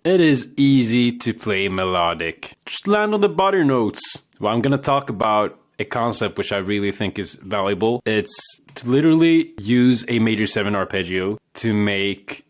It is easy to play melodic. Just land on the butter notes. Well, I'm gonna talk about a concept which I really think is valuable. It's to literally use a major 7 arpeggio to make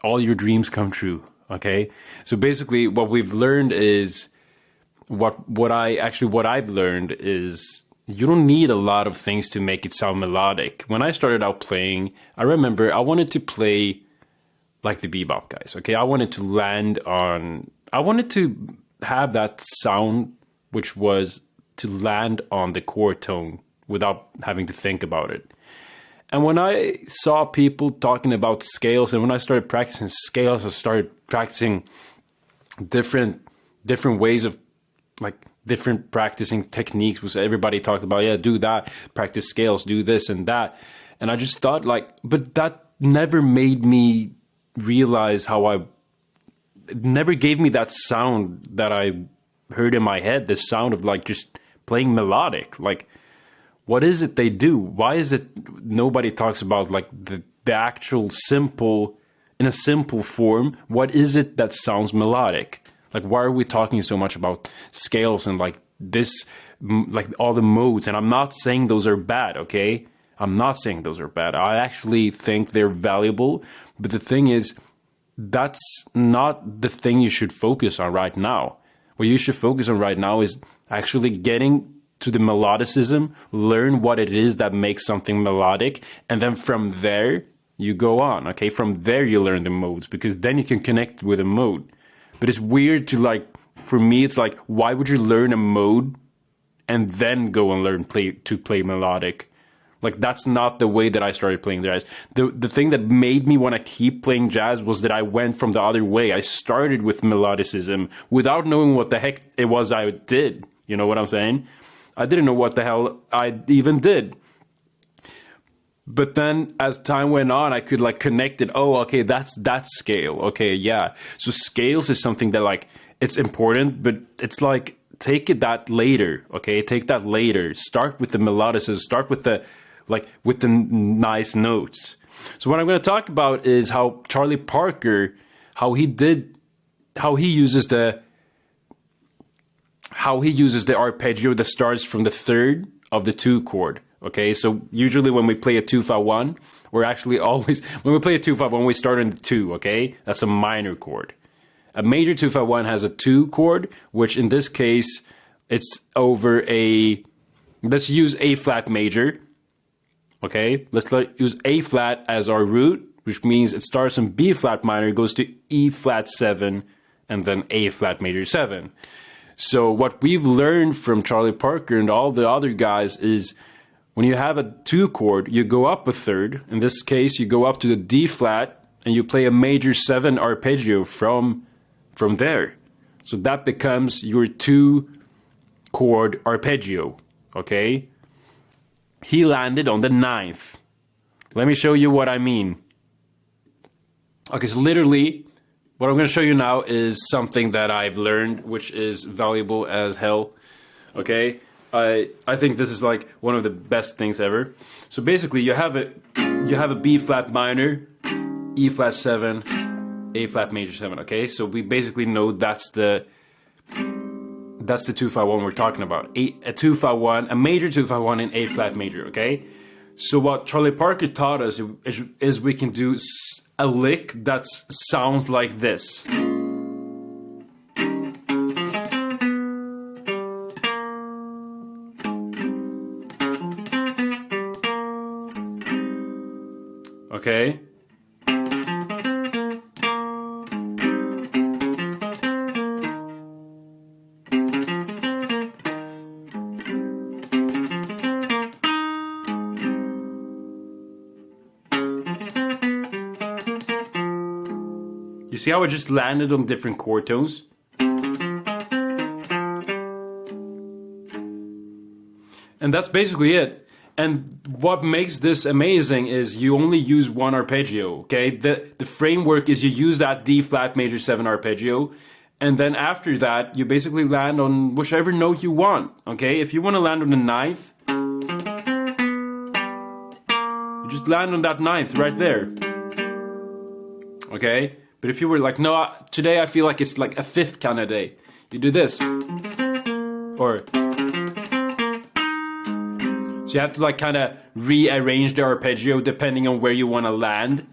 all your dreams come true, okay? So basically what we've learned is, what I've learned is you don't need a lot of things to make it sound melodic. When I started out playing, I remember I wanted to play like the bebop guys, okay? I wanted to have that sound which was to land on the chord tone without having to think about it. And when I saw people talking about scales, and when I started practicing scales, I started practicing different ways of, like, different practicing techniques, which everybody talked about. Yeah, do that, practice scales, do this and that. And I just thought, like, but that never made me realize it never gave me that sound that I heard in my head, the sound of like just playing melodic. Like, what is it they do? Why is it nobody talks about like the actual simple, in a simple form, what is it that sounds melodic? Like, why are we talking so much about scales and like this, like all the modes? And I'm not saying those are bad, okay? I'm not saying those are bad. I actually think they're valuable. But the thing is, that's not the thing you should focus on right now. What you should focus on right now is actually getting to the melodicism, learn what it is that makes something melodic, and then from there, you go on, okay? From there, you learn the modes, because then you can connect with a mode. But it's weird to, like, for me, it's like, why would you learn a mode and then go and learn to play melodic? Like, that's not the way that I started playing jazz. The thing that made me want to keep playing jazz was that I went from the other way. I started with melodicism without knowing what the heck it was I did. You know what I'm saying? I didn't know what the hell I even did. But then as time went on, I could like connect it. Oh, okay, that's that scale. Okay, yeah. So scales is something that like, it's important, but it's like, take it that later, okay? Take that later. Start with the melodicism. Start with the, like, with the nice notes. So what I'm going to talk about is how Charlie Parker, how he uses the arpeggio that starts from the third of the 2 chord. Okay, so usually when we play a 2-5-1, we're actually always, when we play a 2-5-1, we start in the 2, okay? That's a minor chord. A major 2-5-1 has a 2 chord, which in this case, it's over a, let's use A flat major, okay? Let's use A flat as our root, which means it starts in B flat minor, goes to E flat 7, and then A flat major 7. So what we've learned from Charlie Parker and all the other guys is, when you have a 2 chord, you go up a third. In this case, you go up to the D flat and you play a major 7 arpeggio from there. So that becomes your 2 chord arpeggio, okay? He landed on the 9th. Let me show you what I mean. Okay, so literally, what I'm going to show you now is something that I've learned, which is valuable as hell, okay? I think this is like one of the best things ever. So basically you have a B flat minor, E flat 7, A flat major 7, okay? So we basically know that's the 2-5-1 we're talking about. A 2-5-1, a major 2-5-1 in A flat major, okay? So what Charlie Parker taught us is we can do a lick that sounds like this. Okay. You see how I just landed on different chord tones? And that's basically it. And what makes this amazing is you only use one arpeggio, okay? The framework is you use that D flat major 7 arpeggio, and then after that, you basically land on whichever note you want, okay? If you want to land on the 9th, you just land on that 9th right there, okay? But But if you were like, no, today I feel like it's like a fifth kind of day, you do this. Or so you have to like kind of rearrange the arpeggio depending on where you want to land.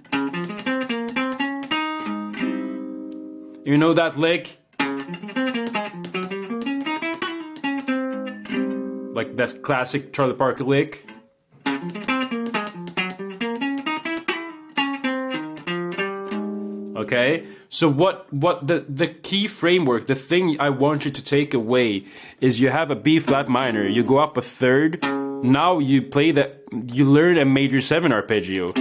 You know that lick? Like that's classic Charlie Parker lick. Okay, so what the key framework, the thing I want you to take away is you have a B flat minor, you go up a third, now you play you learn a major 7 arpeggio.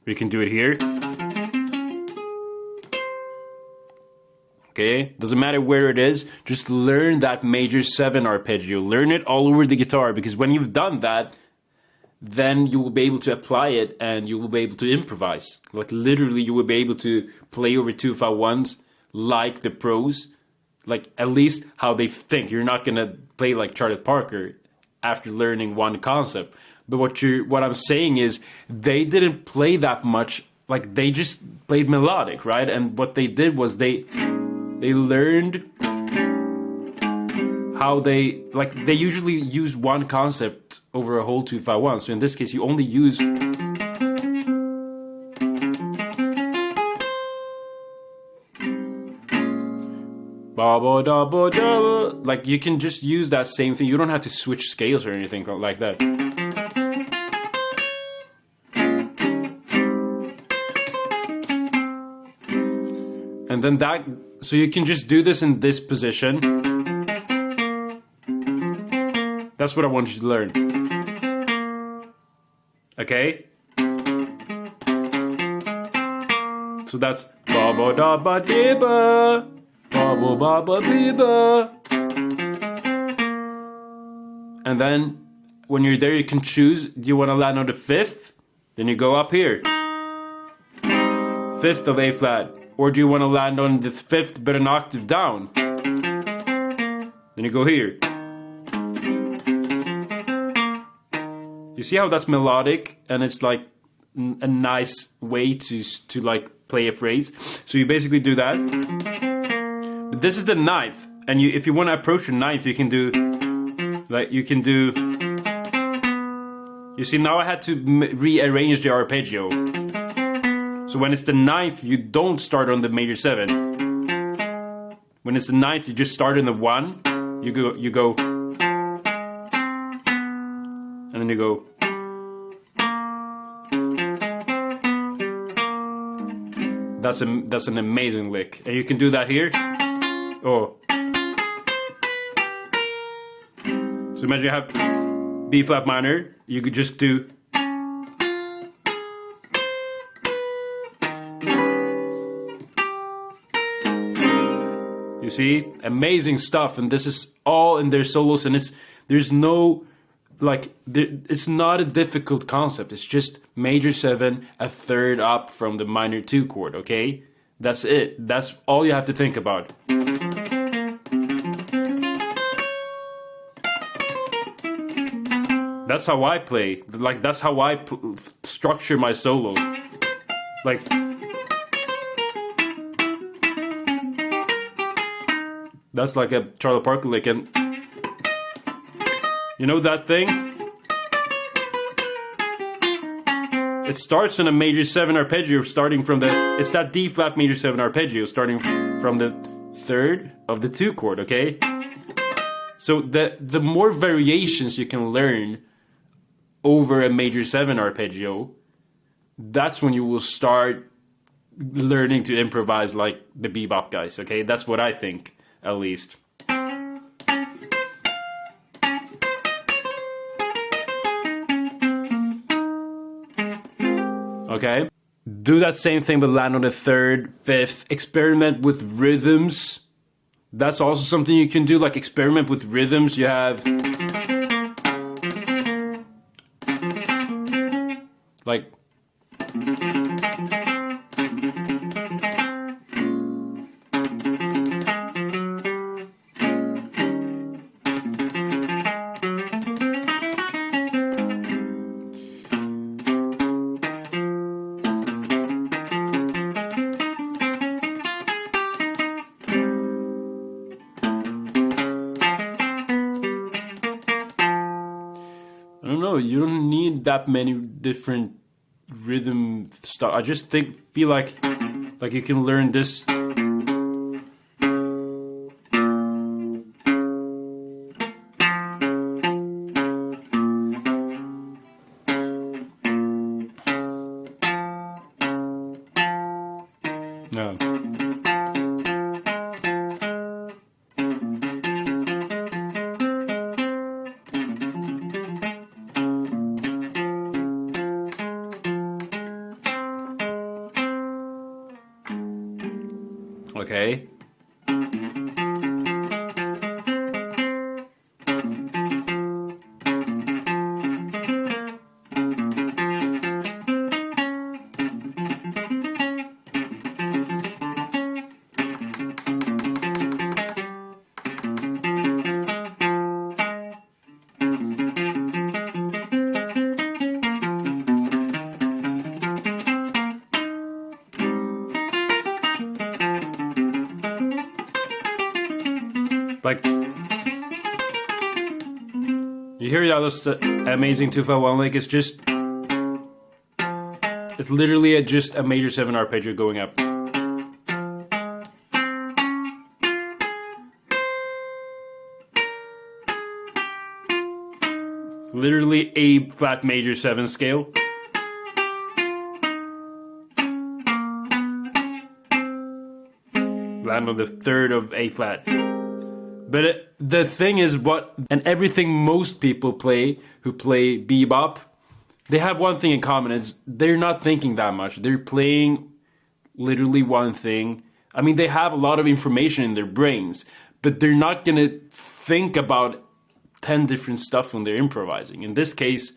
We can do it here. Okay, doesn't matter where it is, just learn that major 7 arpeggio. Learn it all over the guitar, because when you've done that, then you will be able to apply it and you will be able to improvise. Like literally you will be able to play over 2/1s like the pros, like at least how they think. You're not gonna play like Charlie Parker after learning one concept. But what I'm saying is they didn't play that much, like they just played melodic, right? And what they did was they learned how they usually use one concept over a whole 2/1. So in this case, you only use ba ba da ba da. Like you can just use that same thing. You don't have to switch scales or anything like that. And then so you can just do this in this position. That's what I want you to learn. Okay? So that's ba ba da ba dee ba, ba ba ba ba dee ba. And then when you're there, you can choose, do you want to land on the 5th? Then you go up here. 5th of A flat. Or do you want to land on the 5th but an octave down? Then you go here. You see how that's melodic, and it's like a nice way to like play a phrase. So you basically do that. But this is the 9th, and if you want to approach the 9th, you can do like you do. You see, now I had to rearrange the arpeggio. So when it's the 9th, you don't start on the major 7. When it's the 9th, you just start in the 1. You go, and then you go. That's an amazing lick, and you can do that here. Oh. So imagine you have B flat minor. You could just do. You see, amazing stuff, and this is all in their solos, and there's no it's not a difficult concept. It's just major 7, a third up from the minor 2 chord. Okay, that's it. That's all you have to think about. That's how I play. Like that's how I structure my solo. Like. That's like a Charlie Parker lick, and you know that thing? It starts in a major 7 arpeggio, starting from it's that D flat major 7 arpeggio, starting from the 3rd of the 2 chord, okay? So the more variations you can learn over a major 7 arpeggio, that's when you will start learning to improvise like the bebop guys, okay? That's what I think. At least. Okay. Do that same thing but land on the 3rd, 5th. Experiment with rhythms. That's also something you can do, like experiment with rhythms. You have like don't know. You don't need that many different rhythm stuff. I just feel like you can learn this. Yeah. Okay. Like, you hear that? That's the amazing 2-5-1 lick. It's just, it's literally just a major 7 arpeggio going up. Literally a flat major 7 scale. Land on the 3rd of A flat. But the thing is and everything most people play who play bebop, they have one thing in common. It's they're not thinking that much. They're playing literally one thing. I mean, they have a lot of information in their brains, but they're not going to think about 10 different stuff when they're improvising. In this case,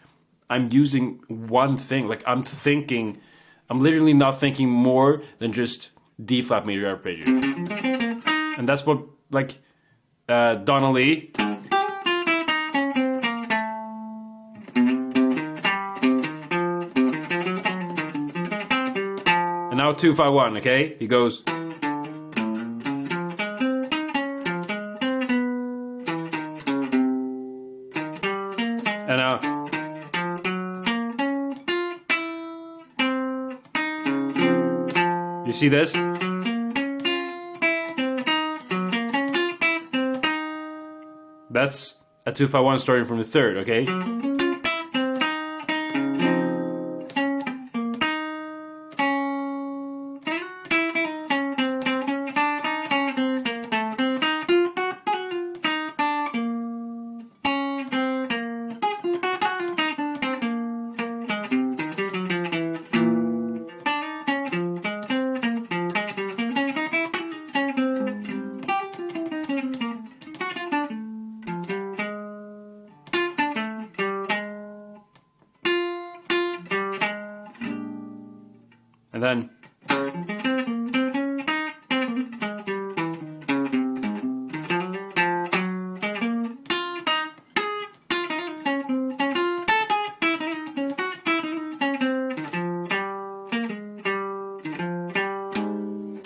I'm using one thing. Like, I'm literally not thinking more than just D flat major arpeggio. And that's what, like, Donnelly. And now 2-5-1, okay? He goes. And now. You see this? That's a 2-5-1 starting from the 3rd, okay? And then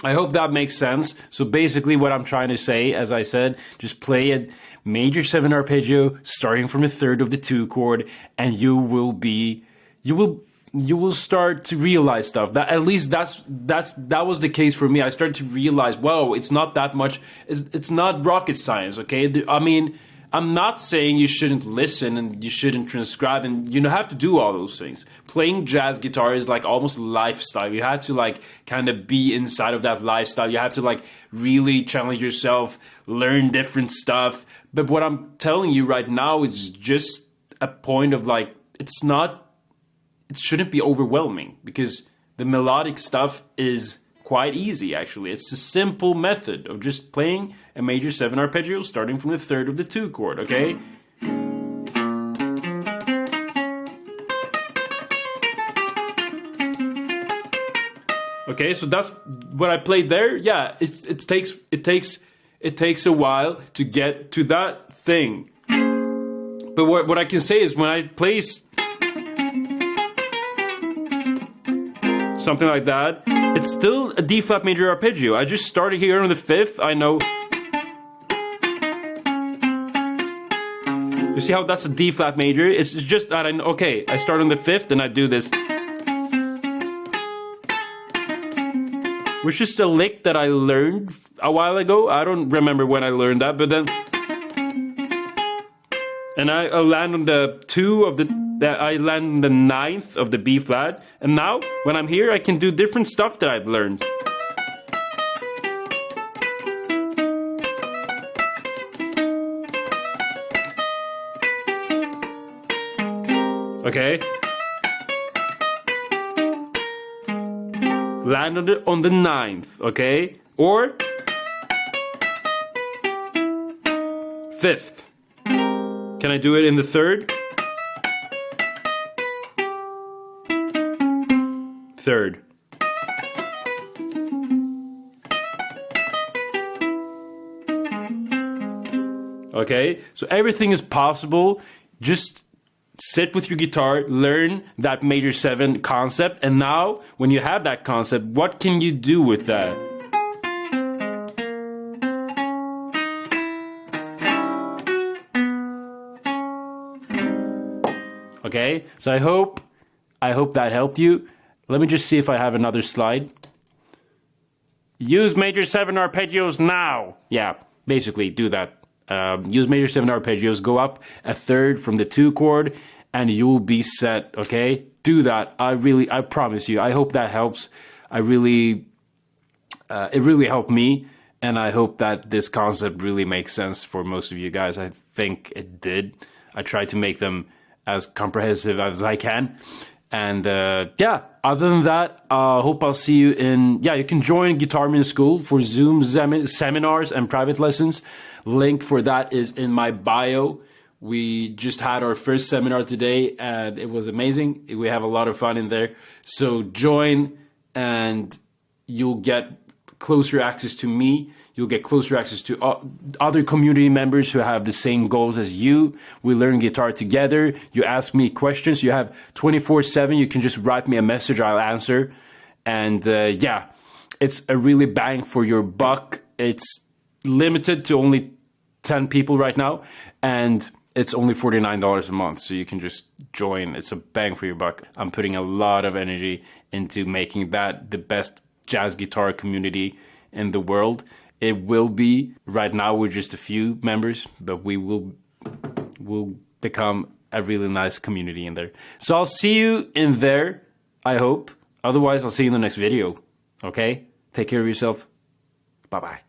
I hope that makes sense. So basically what I'm trying to say, as I said, just play a major 7 arpeggio starting from the 3rd of the 2 chord, and you will start to realize stuff. That at least that was the case for me. I started to realize, whoa, it's not that much. It's not rocket science, okay? I mean, I'm not saying you shouldn't listen and you shouldn't transcribe and you have to do all those things. Playing jazz guitar is like almost a lifestyle. You have to like kind of be inside of that lifestyle. You have to like really challenge yourself, learn different stuff. But what I'm telling you right now is just a point of like, it shouldn't be overwhelming because the melodic stuff is quite easy, actually. It's a simple method of just playing a major 7 arpeggio starting from the 3rd of the 2 chord, okay? Okay, so that's what I played there. Yeah, it takes a while to get to that thing. But what I can say is when I play something like that, it's still a D flat major arpeggio. I just started here on the 5th. I know. You see how that's a D flat major? It's just that I start on the 5th and I do this. Which is the lick that I learned a while ago. I don't remember when I learned that, but then... And I land on the 2 of the... I land on the 9th of the B flat. And now, when I'm here, I can do different stuff that I've learned. Okay. Land on the 9th, okay? Or 5th. Can I do it in the 3rd? 3rd. Okay, so everything is possible. Just sit with your guitar, learn that major 7 concept, and now when you have that concept, what can you do with that? Okay, so I hope that helped you. Let me just see if I have another slide. Use major 7 arpeggios now. Yeah, basically do that. Use major 7 arpeggios, go up a 3rd from the 2 chord, and you'll be set, okay? Do that. I promise you. I hope that helps. It really helped me, and I hope that this concept really makes sense for most of you guys. I think it did. I tried to make them as comprehensive as I can. And yeah, other than that, I hope I'll see you in... Yeah, you can join GuitArmin School for Zoom seminars and private lessons. Link for that is in my bio. We just had our first seminar today, and it was amazing. We have a lot of fun in there. So join, and you'll get closer access to me. You'll get closer access to other community members who have the same goals as you. We learn guitar together. You ask me questions. You have 24/7. You can just write me a message. I'll answer. And yeah, it's a really bang for your buck. It's limited to only 10 people right now. And it's only $49 a month. So you can just join. It's a bang for your buck. I'm putting a lot of energy into making that the best jazz guitar community in the world. It will be. Right now we're just a few members, but we'll become a really nice community in there. So I'll see you in there, I hope. Otherwise, I'll see you in the next video. Okay? Take care of yourself. Bye-bye.